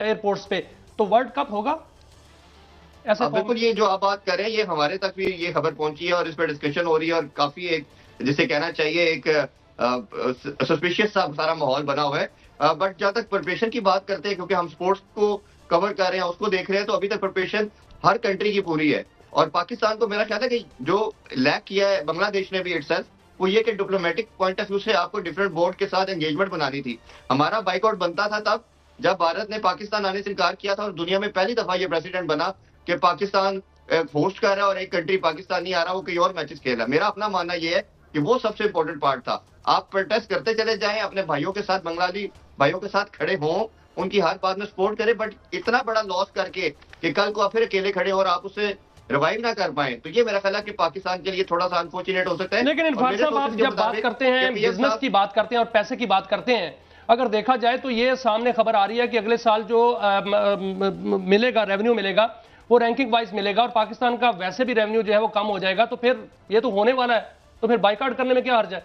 Airports पे, तो world cup होगा ऐसे बिल्कुल, ये जो आप बात कर रहे हैं ये हमारे तक भी ये खबर पहुंची है और इस पर डिस्कशन हो रही है और काफी एक जिसे कहना चाहिए एक सस्पिशियस सा सारा माहौल बना हुआ है। बट जहां तक प्रिपरेशन की बात करते हैं, क्योंकि हम स्पोर्ट्स को कवर कर रहे हैं, उसको देख रहे हैं, तो अभी तक प्रिपरेशन हर कंट्री की पूरी है। और पाकिस्तान को मेरा ख्याल है कि जो लैक किया है बांग्लादेश ने भी इटसेल्फ, वो ये कि डिप्लोमेटिक पॉइंट ऑफ व्यू से आपको डिफरेंट बोर्ड के साथ एंगेजमेंट बनानी थी। हमारा बाइकआउट बनता था तब जब भारत ने पाकिस्तान आने से इनकार किया था और दुनिया में पहली दफा ये प्रेसिडेंट बना कि पाकिस्तान होस्ट कर रहा है और एक कंट्री पाकिस्तान नहीं आ रहा, वो कई और मैचेस खेल रहा है। मेरा अपना मानना ये है कि वो सबसे इंपॉर्टेंट पार्ट था। आप प्रोटेस्ट करते चले जाएं, अपने भाइयों के साथ, बंगाली भाइयों के साथ खड़े हों, उनकी हर बात में सपोर्ट करें, बट इतना बड़ा लॉस करके कि कल को आप फिर अकेले खड़े और आप उसे रिवाइव ना कर पाए, तो ये मेरा ख्याल है कि पाकिस्तान के लिए थोड़ा सा अनफॉर्चुनेट हो सकता है। लेकिन इरफान साहब, आप जब बात करते हैं बिजनेस की बात करते हैं और पैसे की बात करते हैं, अगर देखा जाए तो ये सामने खबर आ रही है कि अगले साल जो मिलेगा रेवेन्यू मिलेगा वो रैंकिंग वाइज मिलेगा और पाकिस्तान का वैसे भी रेवेन्यू जो है वो कम हो जाएगा, तो फिर ये तो होने वाला है, तो फिर बाइकआउट करने में क्या हर्ज है?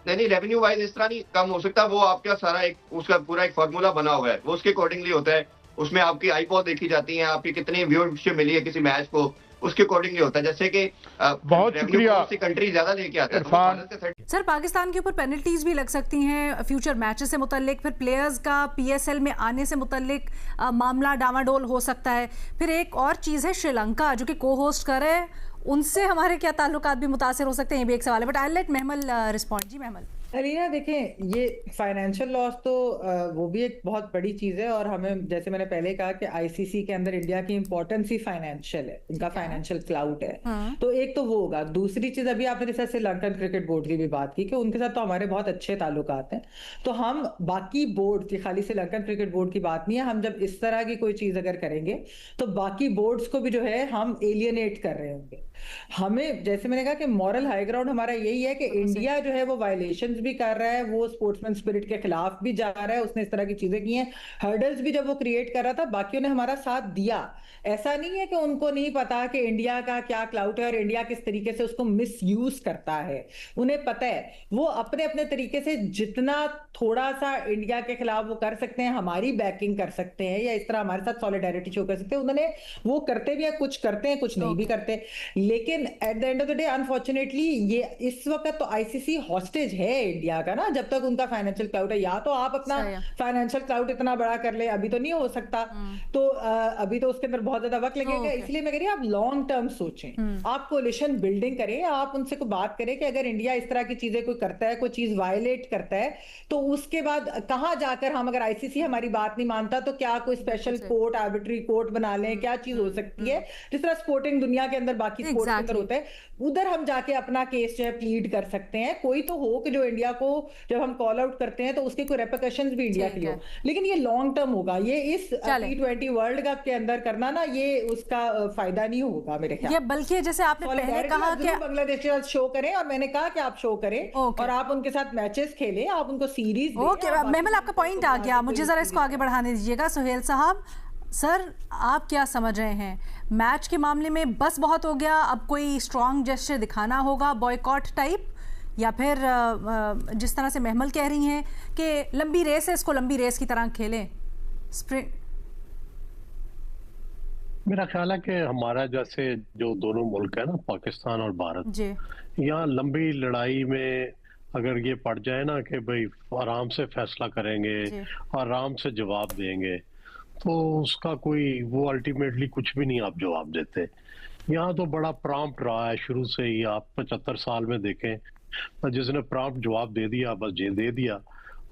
नहीं, रेवेन्यू वाइज इस तरह नहीं कम हो सकता, वो आपका सारा एक उसका पूरा एक फॉर्मूला बना हुआ है, वो उसके अकॉर्डिंगली होता है। उसमें आपकी आईपॉड देखी जाती है, आपकी कितनी व्यूअरशिप मिली है किसी मैच को, उसके अकॉर्डिंगली होता है। जैसे कि बहुत शुक्रिया कंट्री ज्यादा लेके आता है इरफान। सर, पाकिस्तान के ऊपर पेनल्टीज भी लग सकती हैं फ्यूचर मैचेस से मुतल्लिक, फिर प्लेयर्स का पीएसएल में आने से मुतल्लिक मामला डामाडोल हो सकता है। फिर एक और चीज़ है श्रीलंका जो कि को होस्ट कर रहे हैं, उनसे हमारे क्या ताल्लुकात भी मुतासर हो सकते हैं, ये भी एक सवाल है। But I let Mahmal respond. जी महमल। अलीना, देखें, ये फाइनेंशियल लॉस तो वो भी एक बहुत बड़ी चीज़ है और हमें, जैसे मैंने पहले कहा कि आईसीसी के अंदर इंडिया की इंपॉर्टेंस ही फाइनेंशियल है, उनका फाइनेंशियल क्लाउड है। तो एक तो वो होगा। दूसरी चीज़, अभी आपने जैसे श्रीलंकन क्रिकेट बोर्ड की भी बात की कि उनके साथ तो हमारे बहुत अच्छे ताल्लुकात हैं, तो हम बाकी बोर्ड की, खाली श्रीलंकन क्रिकेट बोर्ड की बात नहीं है, हम जब इस तरह की कोई चीज़ अगर करेंगे तो बाकी बोर्ड्स को भी जो है हम एलियनेट कर रहे होंगे। हमें, जैसे मैंने कहा कि मॉरल हाई ग्राउंड हमारा यही है कि इंडिया जो है वो वायलेशंस भी कर रहा है, वो स्पोर्ट्समैन स्पिरिट के खिलाफ भी जा रहा है, उसने इस तरह की चीजें की हैं। हर्डल्स भी जब वो क्रिएट कर रहा था, बाकियों ने हमारा साथ दिया। ऐसा नहीं है कि उनको नहीं पता कि इंडिया का क्या क्लाउट है और इंडिया किस तरीके से उसको मिस यूज करता है, उन्हें पता है। वो अपने अपने तरीके से जितना थोड़ा सा इंडिया के खिलाफ वो कर सकते हैं, हमारी बैकिंग कर सकते हैं या इस तरह हमारे साथ सॉलिडारिटी शो कर सकते हैं, उन्होंने वो करते भी है, कुछ करते हैं, कुछ नहीं भी करते। लेकिन at the end of the day unfortunately ये इस वक्त तो आईसीसी हॉस्टेज है इंडिया का ना, जब तक उनका फाइनेंशियल क्लाउड है। या तो आप अपना फाइनेंशियल क्लाउड इतना बड़ा कर ले, अभी तो नहीं हो सकता, तो अभी तो उसके अंदर बहुत ज्यादा वक्त लगेगा। इसलिए मैं कह रही हूँ आप लॉन्ग टर्म सोचें, आप कोलिशन बिल्डिंग करें, आप उनसे को बात करें कि अगर इंडिया इस तरह की चीजें कोई करता है, कोई चीज वायलेट करता है, तो उसके बाद कहां जाकर हम, अगर आईसीसी हमारी बात नहीं मानता तो क्या कोई स्पेशल कोर्ट, आर्बिट्री कोर्ट बना लें, क्या चीज हो सकती है, जिस तरह स्पोर्टिंग दुनिया के अंदर बाकी स्पोर्ट्स के अंदर होता है, उधर हम जाके अपना केस जो है प्लीड कर सकते हैं। कोई तो हो कि जो इंडिया को जब हम कॉल आउट करते हैं तो उसके कोई रेपरकशंस भी इंडिया के लिए हो, लेकिन ये लॉन्ग टर्म होगा। ये इस T20 वर्ल्ड कप के अंदर करना ना, ये उसका फायदा नहीं होगा मेरे ख्याल। ये बल्कि जैसे आपने पहले कहा कि बांग्लादेश के साथ शो करें, और मैंने कहा कि आप शो करें और आप उनके साथ मैचेस खेलें, आप उनको सीरीज दें। ओके महमल, आपका पॉइंट आ गया, मुझे जरा इसको आगे बढ़ाने दीजिएगा। सुहेल साहब, सर आप क्या समझ रहे हैं, मैच के मामले में बस बहुत हो गया, अब कोई स्ट्रॉन्ग जेस्चर दिखाना होगा बॉयकॉट टाइप, या फिर जिस तरह से महमल कह रही हैं कि लंबी रेस है, इसको लंबी रेस की तरह खेलें, स्प्रिंट? मेरा ख्याल है कि हमारा जैसे जो दोनों मुल्क है ना, पाकिस्तान और भारत, यहाँ लंबी लड़ाई में अगर ये पड़ जाए ना कि भाई आराम से फैसला करेंगे, आराम से जवाब देंगे, तो उसका कोई वो अल्टीमेटली कुछ भी नहीं आप जवाब देते। यहाँ तो बड़ा प्रॉम्प्ट रहा है शुरू से ही, आप 75 साल में देखें, जिसने प्रॉम्प्ट जवाब दे दिया बस दे दिया,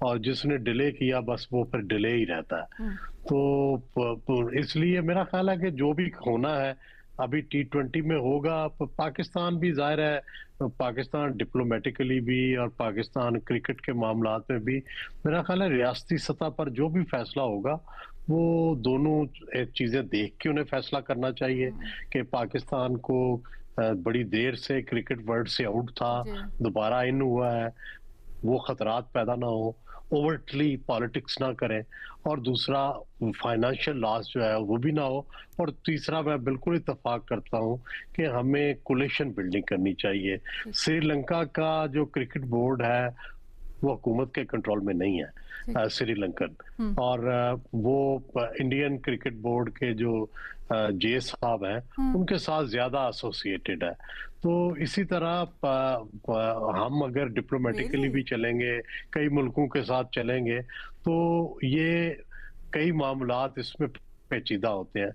और जिसने डिले किया बस वो फिर डिले ही रहता है। तो इसलिए मेरा ख्याल है कि जो भी होना है अभी T20 में होगा। पाकिस्तान भी जाहिर है, पाकिस्तान डिप्लोमेटिकली भी और पाकिस्तान क्रिकेट के मामलात में भी मेरा ख्याल है रियासती सतह पर जो भी फैसला होगा वो दोनों चीजें देख के उन्हें फैसला करना चाहिए कि पाकिस्तान को बड़ी देर से क्रिकेट वर्ल्ड से आउट था, दोबारा इन हुआ है, वो खतरात पैदा ना हो, ओवरटली पॉलिटिक्स ना करें, और दूसरा फाइनेंशियल लॉस जो है वो भी ना हो, और तीसरा मैं बिल्कुल इत्तेफाक करता हूं कि हमें कोलिशन बिल्डिंग करनी चाहिए। श्रीलंका का जो क्रिकेट बोर्ड है वो हुकूमत के कंट्रोल में नहीं है श्रीलंकन। और वो इंडियन क्रिकेट बोर्ड के जो जे साहब हैं उनके साथ ज्यादा एसोसिएटेड है। तो इसी तरह हम अगर डिप्लोमेटिकली भी चलेंगे, कई मुल्कों के साथ चलेंगे, तो ये कई मामलात इसमें पेचीदा होते हैं।